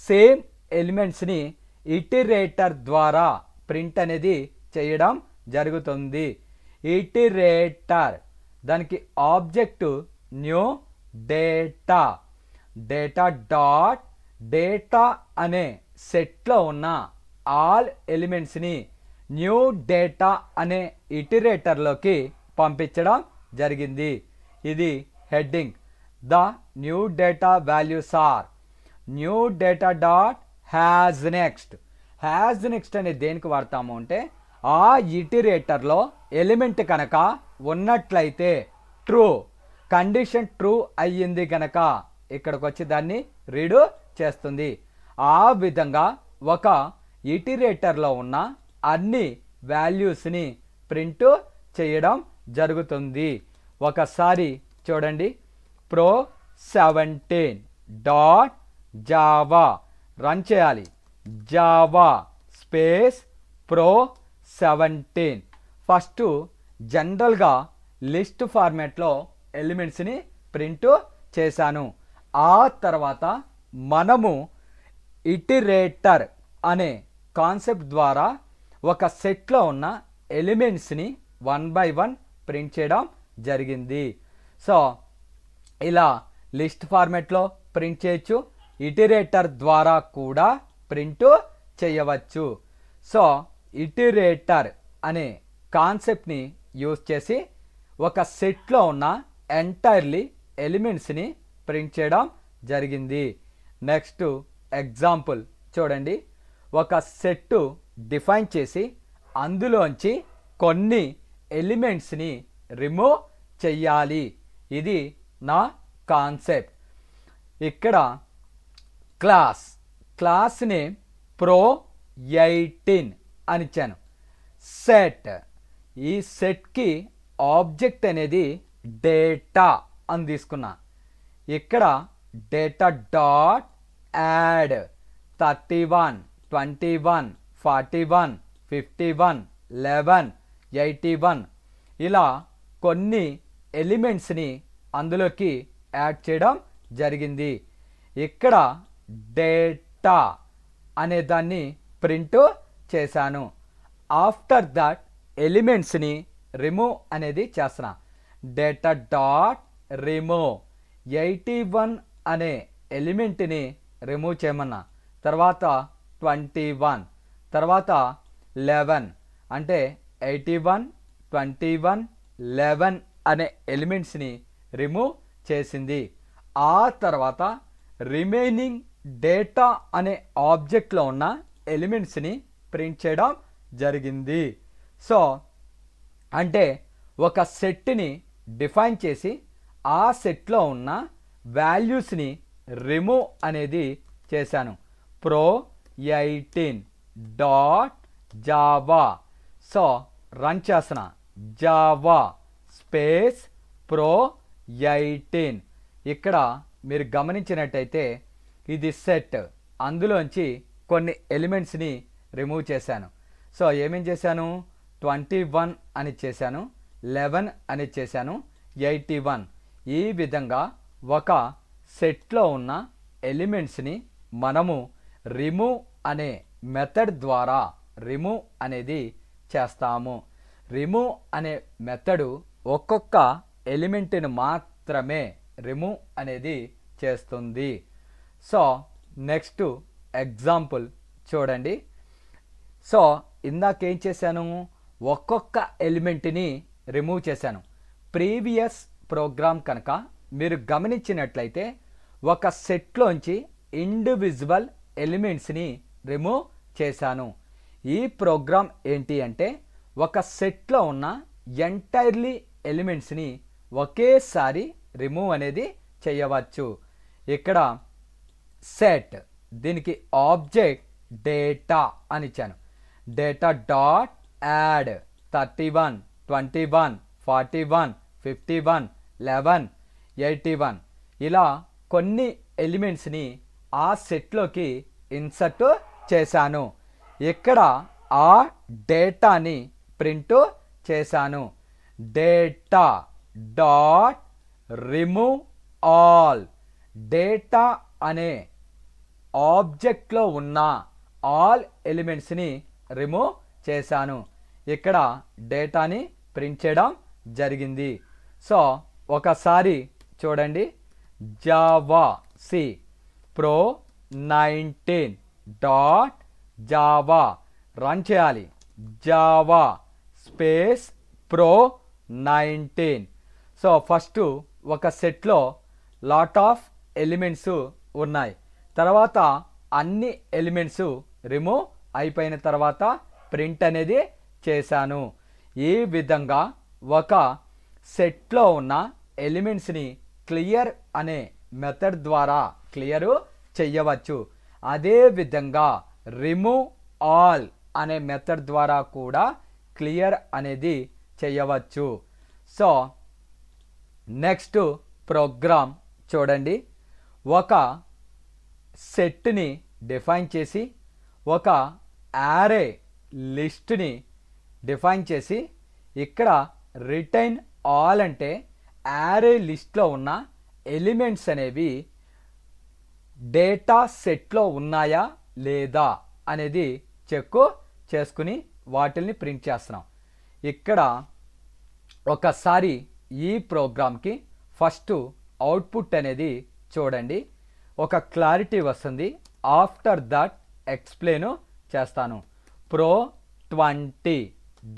సేమ్ ఎలిమెంట్స్ని ఇటరేటర్ ద్వారా ప్రింట్ అనేది చేయడం జరుగుతుంది. ఇటరేటర్ దానికి object new data, data dot data అనే సెట్లో ఉన్న ఆల్ ఎలిమెంట్స్ని న్యూ డేటా అనే ఇటరేటర్లోకి పంపించడం జరిగింది. ఇది heading. The new data values are new data dot has next. Has next అనేది దేనికి వాడతాము అంటే ఆ ఇటరేటర్లో ఎలిమెంట్ కనుక ఉన్నట్లయితే ట్రూ, కండిషన్ ట్రూ అయ్యింది కనుక ఇక్కడికి వచ్చి దాన్ని రీడ్ చేస్తుంది. ఆ విధంగా ఒక ఇటరేటర్లో ఉన్న అన్ని వాల్యూస్ని ప్రింట్ చేయడం జరుగుతుంది. ఒకసారి చూడండి. ప్రో 17 డాట్ జావా రన్ చేయాలి. Java space pro 17. ఫస్ట్ జనరల్గా లిస్ట్ ఫార్మాట్లో ఎలిమెంట్స్ని ప్రింట్ చేశాను. ఆ తర్వాత మనము ఇటరేటర్ అనే కాన్సెప్ట్ ద్వారా ఒక సెట్లో ఉన్న ఎలిమెంట్స్ని 1 by 1 ప్రింట్ చేయడం జరిగింది. సో ఇలా లిస్ట్ ఫార్మాట్లో ప్రింట్ చేయొచ్చు, ఇటరేటర్ ద్వారా కూడా ప్రింట్ చేయవచ్చు. సో ఇటరేటర్ అనే కాన్సెప్ట్ని యూజ్ చేసి ఒక సెట్లో ఉన్న ఎంటైర్లీ ఎలిమెంట్స్ని ప్రింట్ చేయడం జరిగింది. నెక్స్ట్ ఎగ్జాంపుల్ చూడండి. ఒక సెట్ డిఫైన్ చేసి అందులోంచి కొన్ని ఎలిమెంట్స్ని రిమూవ్ చెయ్యాలి. ఇది నా కాన్సెప్ట్. ఇక్కడ క్లాస్ని ప్రో 18 అని ఇచ్చాను. సెట్ ఈ సెట్కి ఆబ్జెక్ట్ అనేది డేటా అని తీసుకున్నా. ఇక్కడ డేటా డాట్ యాడ్ 31, 21, 41, 51, 11, 81 ఇలా కొన్ని ఎలిమెంట్స్ని అందులోకి యాడ్ చేయడం జరిగింది. ఇక్కడ డేటా అనే దాన్ని ప్రింట్ చేశాను. ఆఫ్టర్ దట్ ఎలిమెంట్స్ని రిమూవ్ అనేది చేస్తున్నా. డేటా డాట్ రిమూవ్ 81 అనే ఎలిమెంట్ని రిమూవ్ చేయమన్నా. తర్వాత 21, తర్వాత 11 అంటే 81, 21, 11 అనే ఎలిమెంట్స్ని రిమూవ్ చేసింది. ఆ తర్వాత రిమైనింగ్ డేటా అనే ఆబ్జెక్ట్లో ఉన్న ఎలిమెంట్స్ని ప్రింట్ చేయడం జరిగింది. సో అంటే ఒక సెట్ని డిఫైన్ చేసి ఆ సెట్లో ఉన్న వాల్యూస్ని రిమూవ్ అనేది చేశాను. Pro 18 dot Java. So run చేస్తున్నా. Java space pro 18. ఇక్కడ మీరు గమనించినట్టయితే ఇది సెట్, అందులోంచి కొన్ని ఎలిమెంట్స్ని రిమూవ్ చేశాను. సో ఏమేం చేశాను, 21 అని చేశాను, 11 అని చేశాను, 81. ఈ విధంగా ఒక సెట్లో ఉన్న ఎలిమెంట్స్ని మనము రిమూవ్ అనే మెథడ్ ద్వారా రిమూవ్ అనేది చేస్తాము. రిమూవ్ అనే మెథడు ఒక్కొక్క ఎలిమెంట్ని మాత్రమే రిమూవ్ అనేది చేస్తుంది. సో నెక్స్ట్ ఎగ్జాంపుల్ చూడండి. సో ఇందాకేం చేశాను, ఒక్కొక్క ఎలిమెంట్ని రిమూవ్ చేశాను. ప్రీవియస్ ప్రోగ్రామ్ కనుక మీరు గమనించినట్లయితే ఒక సెట్లోంచి ఇండివిజువల్ ఎలిమెంట్స్ని రిమూవ్ చేశాను. ఈ ప్రోగ్రామ్ ఏంటి అంటే ఒక సెట్లో ఉన్న ఎంటైర్లీ ఎలిమెంట్స్ని ఒకేసారి రిమూవ్ అనేది చేయవచ్చు. ఇక్కడ సెట్, దీనికి ఆబ్జెక్ట్ డేటా అని ఇచ్చాను. డేటా డాట్ యాడ్ 31, 21, 41, 51, 11, 81 ఇలా కొన్ని ఎలిమెంట్స్ని ఆ సెట్లోకి ఇన్సర్ట్ చేశాను. ఇక్కడ ఆ డేటాని ప్రింట్ చేశాను. Data dot remove all, data అనే ఆబ్జెక్ట్లో ఉన్న ఆల్ ఎలిమెంట్స్ని రిమూవ్ చేశాను. ఇక్కడ డేటాని ప్రింట్ చేయడం జరిగింది. సో ఒకసారి చూడండి. Java C pro 19 dot Java run చేయాలి. Java space pro 19. So first ఒక సెట్లో లాట్ ఆఫ్ ఎలిమెంట్స్ ఉన్నాయి. తర్వాత అన్ని ఎలిమెంట్స్ రిమూవ్ అయిపోయిన తర్వాత ప్రింట్ అనేది చేశాను. ఈ విధంగా ఒక సెట్లో ఉన్న ఎలిమెంట్స్ని క్లియర్ అనే మెథడ్ ద్వారా క్లియర్ చేయవచ్చు. అదే విధంగా రిమూవ్ ఆల్ అనే మెథడ్ ద్వారా కూడా క్లియర్ అనేది చేయవచ్చు. సో నెక్స్ట్ ప్రోగ్రామ్ చూడండి. ఒక సెట్ని డిఫైన్ చేసి ఒక యారే లిస్ట్ని డిఫైన్ చేసి ఇక్కడ రిటైన్ ఆల్ అంటే యారే లిస్ట్లో ఉన్న ఎలిమెంట్స్ అనేవి డేటా సెట్లో ఉన్నాయా లేదా అనేది చెక్ చేసుకుని వాటిల్ని ప్రింట్ చేస్తున్నాం. ఇక్కడ ఒకసారి ఈ ప్రోగ్రామ్కి ఫస్ట్ అవుట్పుట్ అనేది చూడండి. ఒక క్లారిటీ వస్తుంది. ఆఫ్టర్ దట్ ఎక్స్ప్లెయిన్ చేస్తాను. ప్రో 20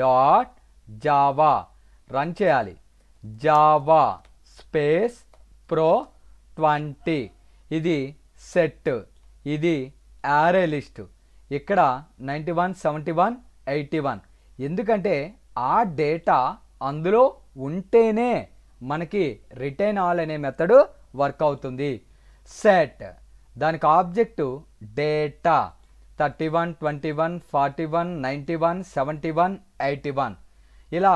డాట్ జావా రన్ చేయాలి. Java space pro 20. ఇది సెట్, ఇది యారే లిస్ట్. ఇక్కడ 91, 71, 81. ఎందుకంటే ఆ డేటా అందులో ఉంటేనే మనకి రిటైన్ ఆల్ అనే మెథడ్ వర్క్ అవుతుంది. సెట్, దానికి ఆబ్జెక్టు డేటా 31, 21, 41, 91, 71, 81. ఇలా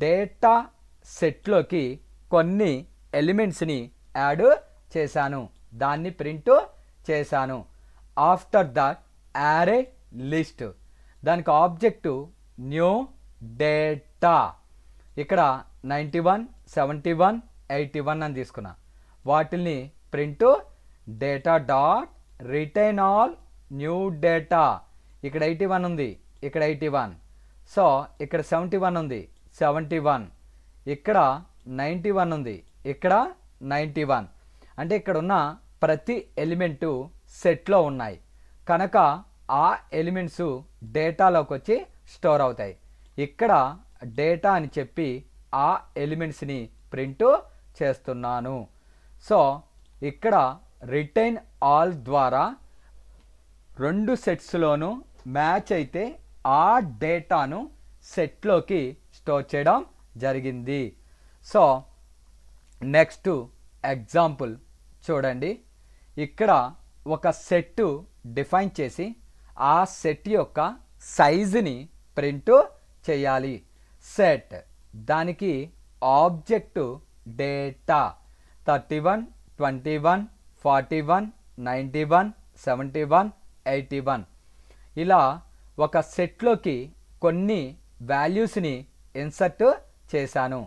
డేటా సెట్లోకి కొన్ని ఎలిమెంట్స్ని యాడ్ చేశాను, దాన్ని ప్రింట్ చేశాను. ఆఫ్టర్ దట్ యారే లిస్ట్, దానికి ఆబ్జెక్టు న్యూ డేటా. ఇక్కడ 91, 71, 81 అని తీసుకున్నా. వాటిని print data dot retain all new data. ఇక్కడ 81 ఉంది, ఇక్కడ 81. సో ఇక్కడ 71 ఉంది, 71. ఇక్కడ 91 ఉంది, ఇక్కడ 91. అంటే ఇక్కడ ఉన్న ప్రతి ఎలిమెంటు సెట్లో ఉన్నాయి కనుక ఆ ఎలిమెంట్స్ డేటాలోకి వచ్చి స్టోర్ అవుతాయి. ఇక్కడ డేటా అని చెప్పి ఆ ఎలిమెంట్స్ని ప్రింట్ చేస్తున్నాను. సో ఇక్కడ రిటైన్ ఆల్ ద్వారా రెండు సెట్స్లోనూ మ్యాచ్ అయితే ఆ డేటాను సెట్లోకి స్టోర్ చేయడం జరిగింది. సో నెక్స్ట్ ఎగ్జాంపుల్ చూడండి. ఇక్కడ ఒక సెట్ డిఫైన్ చేసి ఆ సెట్ యొక్క సైజుని ప్రింట్ చేయాలి. సెట్, దానికి ఆబ్జెక్టు డేటా 31, 21, 41, 91, 71, 81 ఇలా ఒక సెట్లోకి కొన్ని వాల్యూస్ని ఇన్సర్ట్ చేశాను.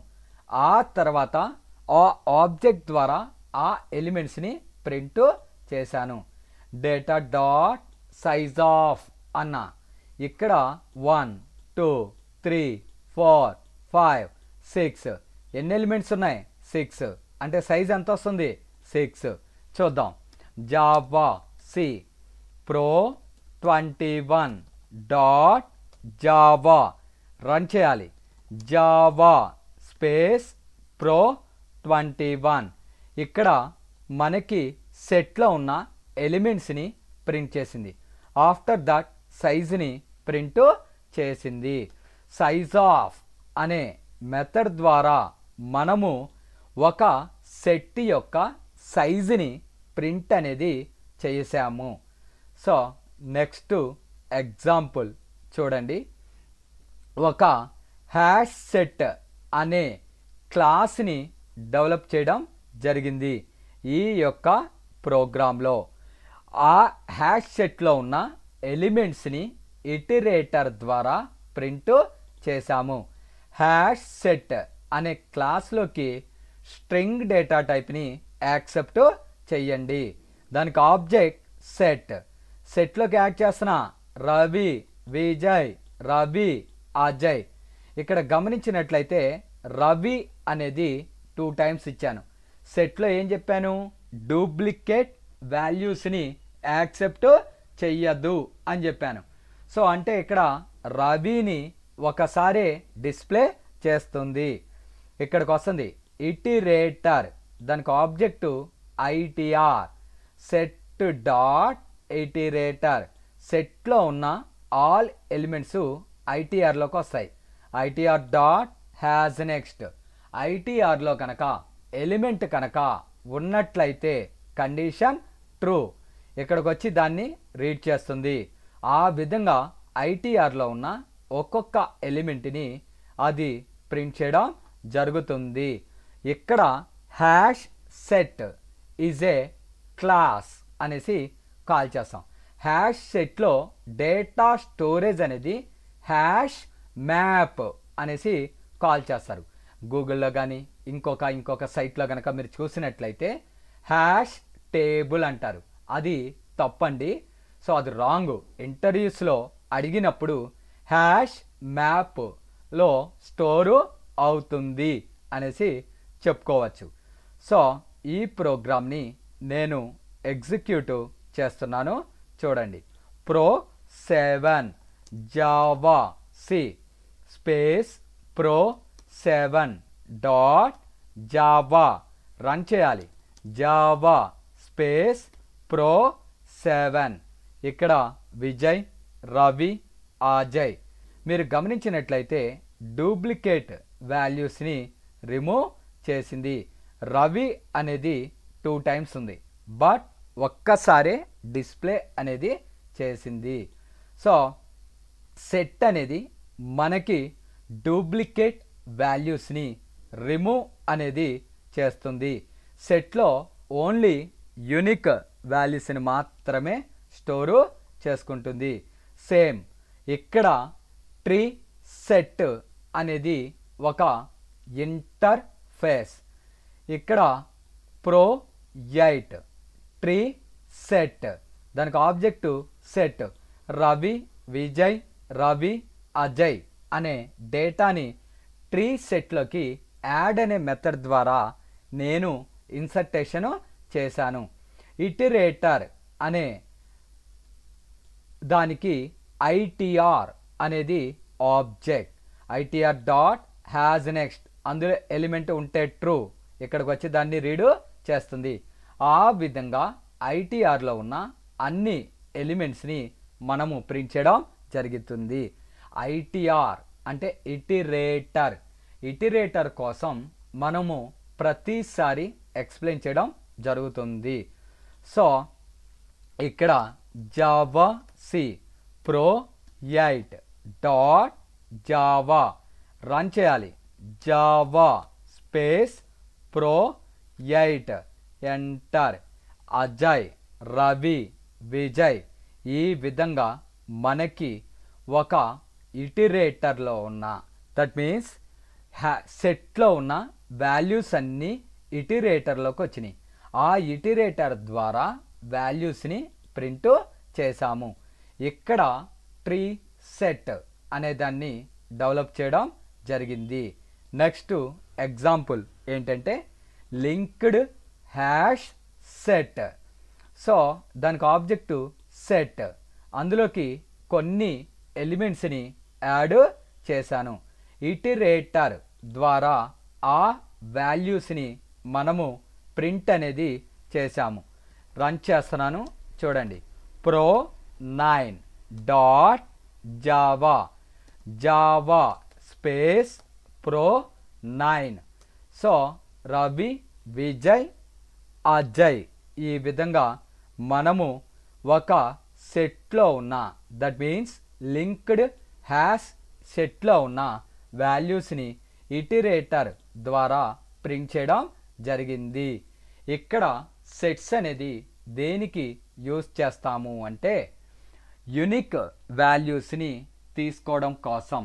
ఆ తర్వాత ఆ ఆబ్జెక్ట్ ద్వారా ఆ ఎలిమెంట్స్ని ప్రింట్ చేశాను. డేటా డాట్ సైజ్ ఆఫ్ అన్న ఇక్కడ 1 2 3 4 5 6 ఎన్ని ఎలిమెంట్స్ ఉన్నాయి? 6. అంటే సైజ్ ఎంత వస్తుంది? 6. చూద్దాం. Java C pro 21 dot Java run చేయాలి. జావా స్పేస్ ప్రో 21 ఇక్కడ మనకి సెట్లో ఉన్న ఎలిమెంట్స్ని ప్రింట్ చేసింది. ఆఫ్టర్ దట్ సైజ్ని ప్రింట్ చేసింది. సైజ్ ఆఫ్ అనే మెథడ్ ద్వారా మనము ఒక సెట్ యొక్క సైజుని ప్రింట్ అనేది చేసాము. సో నెక్స్ట్ ఎగ్జాంపుల్ చూడండి. ఒక హ్యాష్ సెట్ అనే క్లాస్ని డెవలప్ చేయడం జరిగింది ఈ యొక్క ప్రోగ్రాంలో. ఆ హ్యాష్ సెట్లో ఉన్న ఎలిమెంట్స్ని ఇటరేటర్ ద్వారా ప్రింట్ చేశాము. హ్యాష్ సెట్ అనే క్లాస్లోకి స్ట్రింగ్ డేటా టైప్ని యాక్సెప్ట్ చేయండి. దానికి ఆబ్జెక్ట్ సెట్. సెట్లోకి యాడ్ చేస్తున్న రవి, విజయ్, రవి, అజయ్. ఇక్కడ గమనించినట్లయితే రవి అనేది 2 టైమ్స్ ఇచ్చాను. సెట్లో ఏం చెప్పాను? డూప్లికేట్ వాల్యూస్ని యాక్సెప్ట్ చెయ్యద్దు అని చెప్పాను. సో అంటే ఇక్కడ రవిని ఒకసారి డిస్ప్లే చేస్తుంది. ఇక్కడికి వస్తుంది ఇటరేటర్. దానికి object ITR. Set dot iterator. సెట్లో ఉన్న ఆల్ ఎలిమెంట్స్ ఐటీఆర్లోకి వస్తాయి. ITR dot has next. ఐటీఆర్లో కనుక ఎలిమెంట్ కనుక ఉన్నట్లయితే కండిషన్ ట్రూ. ఇక్కడికి వచ్చి దాన్ని రీడ్ చేస్తుంది. ఆ విధంగా ఐటీఆర్లో ఉన్న ఒక్కొక్క ఎలిమెంట్ని అది ప్రింట్ చేయడం జరుగుతుంది. ఇక్కడ hash set is A class అనేసి కాల్ చేస్తాం. హ్యాష్ సెట్లో డేటా స్టోరేజ్ అనేది హ్యాష్ మ్యాప్ అనేసి కాల్ చేస్తారు. గూగుల్లో కానీ ఇంకొక సైట్లో కనుక మీరు చూసినట్లయితే హ్యాష్ టేబుల్ అంటారు. అది తప్పండి. సో అది రాంగ్. ఇంటర్వ్యూస్లో అడిగినప్పుడు హ్యాష్ మ్యాప్లో స్టోరు అవుతుంది అనేసి చెప్పుకోవచ్చు. సో ఈ ప్రోగ్రామ్ని నేను ఎగ్జిక్యూట్ చేస్తున్నాను. చూడండి. Pro 7 Java C space pro 7 dot Java run చేయాలి. జావా స్పేస్ ప్రో 7 ఇక్కడ విజయ్, రవి, అజయ్. మీరు గమనించినట్లయితే డూప్లికేట్ వాల్యూస్ని రిమూవ్ చేసింది. రవి అనేది 2 టైమ్స్ ఉంది, బట్ ఒక్కసారే డిస్ప్లే అనేది చేసింది. సో సెట్ అనేది మనకి డూప్లికేట్ వాల్యూస్ని రిమూవ్ అనేది చేస్తుంది. సెట్లో ఓన్లీ యూనిక్ వాల్యూస్ని మాత్రమే స్టోరు చేసుకుంటుంది. సేమ్ ఇక్కడ ట్రీ సెట్ అనేది ఒక ఇంటర్ఫేస్. ఇక్కడ ప్రో 8 ట్రీ సెట్. దానికి ఆబ్జెక్టు సెట్. రవి, విజయ్, రవి, అజయ్ అనే డేటాని ట్రీ సెట్లోకి యాడ్ అనే మెథడ్ ద్వారా నేను ఇన్సర్టేషన్ చేశాను. ఇటరేటర్ అనే దానికి ఐటీఆర్ అనేది object. ITR dot has next. అందులో ఎలిమెంట్ ఉంటే ట్రూ. ఇక్కడికి వచ్చి దాన్ని రీడ్ చేస్తుంది. ఆ విధంగా ఐటీఆర్లో ఉన్న అన్ని ఎలిమెంట్స్ని మనము ప్రింట్ చేయడం జరుగుతుంది. ఐటీఆర్ అంటే ఇటరేటర్. ఇటరేటర్ కోసం మనము ప్రతిసారి ఎక్స్ప్లెయిన్ చేయడం జరుగుతుంది. సో ఇక్కడ Java C pro 8 dot Java run చేయాలి. Java space pro 8 enter. Ajay Ravi, Vijay ఈ విధంగా మనకి ఒక ఇటరేటర్లో ఉన్న దట్ మీన్స్ సెట్లో ఉన్న వాల్యూస్ అన్నీ ఇటరేటర్లోకి వచ్చినాయి. ఆ ఇటరేటర్ ద్వారా వాల్యూస్ని ప్రింట్ చేసాము. ఇక్కడ ట్రీ సెట్ అనే దాన్ని డెవలప్ చేయడం జరిగింది. నెక్స్ట్ ఎగ్జాంపుల్ ఏంటంటే లింక్డ్ హ్యాష్ సెట్. సో దానికి ఆబ్జెక్టు సెట్, అందులోకి కొన్ని ఎలిమెంట్స్ని యాడ్ చేశాను. ఇటరేటర్ ద్వారా ఆ వాల్యూస్ని మనము ప్రింట్ అనేది చేశాము. రన్ చేస్తున్నాను చూడండి. pro9 dot Java, Java space pro9. So Ravi, Vijay, Ajay ఈ విధంగా మనము ఒక సెట్లో ఉన్న దట్ మీన్స్ లింక్డ్ హ్యాష్ సెట్లో ఉన్న వాల్యూస్ని ఇటరేటర్ ద్వారా ప్రింట్ చేయడం జరిగింది. ఇక్కడ సెట్స్ అనేది దేనికి యూజ్ చేస్తాము అంటే యూనిక్ వాల్యూస్ని తీసుకోవడం కోసం.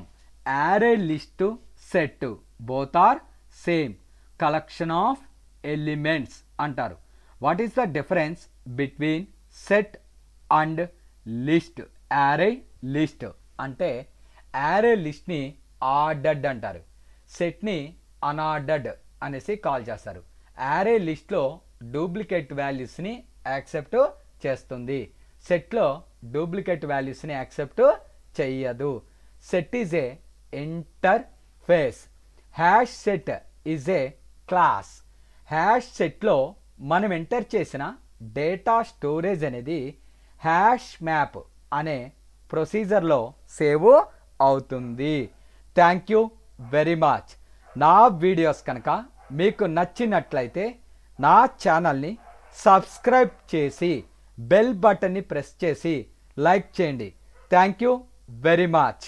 Array list set both are same collection of elements అంటారు. What is the difference between set and list? Array list అంటే యారే లిస్ట్ని ఆర్డర్డ్ అంటారు, సెట్ని అన్ఆర్డర్డ్ అనేసి కాల్ చేస్తారు. యారే లిస్ట్లో డూప్లికేట్ వాల్యూస్ని యాక్సెప్ట్ చేస్తుంది, సెట్లో డూప్లికేట్ వాల్యూస్ని యాక్సెప్ట్ చెయ్యదు. Set is a interface, hash set is A class. Hash సెట్లో మనం ఎంటర్ చేసిన డేటా స్టోరేజ్ అనేది హ్యాష్ మ్యాప్ అనే ప్రొసీజర్లో సేవ్ అవుతుంది. Thank you very much. నా వీడియోస్ కనుక మీకు నచ్చినట్లయితే నా ఛానల్ని సబ్స్క్రైబ్ చేసి బెల్ బటన్ని ప్రెస్ చేసి లైక్ చేయండి. Thank you very much.